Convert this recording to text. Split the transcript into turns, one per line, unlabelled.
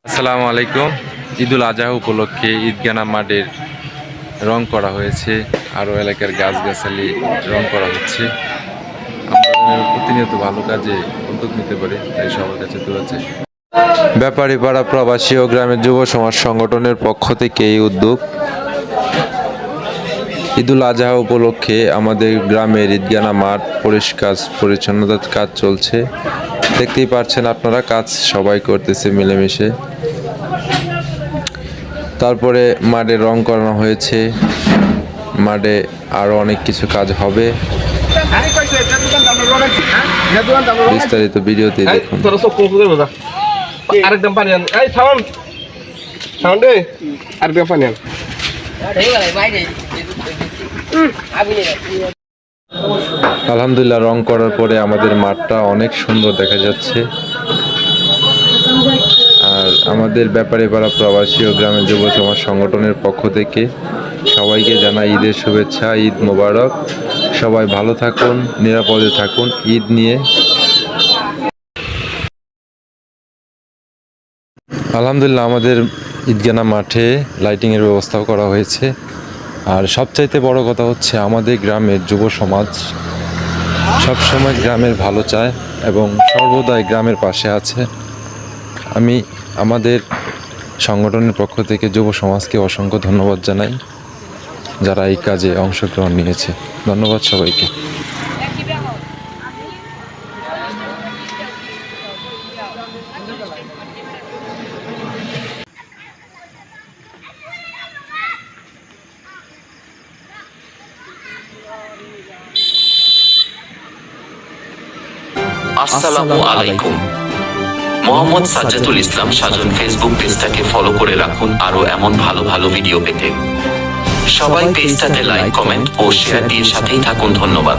আসসালামু আলাইকুম। ঈদুল আজহা উপলক্ষে ঈদগাহ মাঠের রং করা হয়েছে, আরও এলাকার গাছগাছালি রং করা হচ্ছে। আমরা প্রতিনিয়ত ভালো কাজে উদ্যোগ নিতে পারি, তাই সবার কাছে দোয়া চাই। ব্যাপারীপাড়া প্রবাসী ও গ্রামের যুব সমাজ সংগঠনের পক্ষ থেকে এই উদ্যোগ। ঈদুল আজহা উপলক্ষে আমাদের গ্রামের ঈদগাহ মাঠ পরিষ্কার পরিচ্ছন্নতার কাজ চলছে। দেখতেই পাচ্ছেন আপনারা, কাজ সবাই করতেছে মিলেমিশে। তারপরে মাঠে রং করানো হয়েছে, মাঠে আরো অনেক কিছু কাজ হবে। বিস্তারিত ভিডিওতে দেখুন।
আরেকদম পানি আন, এই সাউন্ড সাউন্ড দে, আরেকদম পানি আন।
আলহামদুলিল্লাহ, রং করার পরে আমাদের মাঠটা অনেক সুন্দর দেখা যাচ্ছে। আর আমাদের ব্যাপারীপাড়া প্রবাসী ও গ্রামের যুব সমাজ সংগঠনের পক্ষ থেকে সবাইকে জানাই ঈদের শুভেচ্ছা, ঈদ মোবারক। সবাই ভালো থাকুন, নিরাপদে থাকুন ঈদ নিয়ে। আলহামদুলিল্লাহ, আমাদের ঈদগাহ মাঠে লাইটিংয়ের ব্যবস্থাও করা হয়েছে। আর সবচাইতে বড় কথা হচ্ছে, আমাদের গ্রামের যুব সমাজ সবসময় গ্রামের ভালো চায় এবং সর্বদাই গ্রামের পাশে আছে। আমি আমাদের সংগঠনের পক্ষ থেকে যুব সমাজকে অসংখ্য ধন্যবাদ জানাই, যারা এই কাজে অংশগ্রহণ নিয়েছে। ধন্যবাদ সবাইকে।
আসসালামু আলাইকুম। মোহাম্মদ সাজ্জাদুল ইসলাম সাজন ফেসবুক পেজটাকে ফলো করে রাখুন আরো এমন ভালো ভালো ভিডিও পেতে। সবাই পেজটাতে লাইক, কমেন্ট ও শেয়ার দিয়ে সাথেই থাকুন। ধন্যবাদ।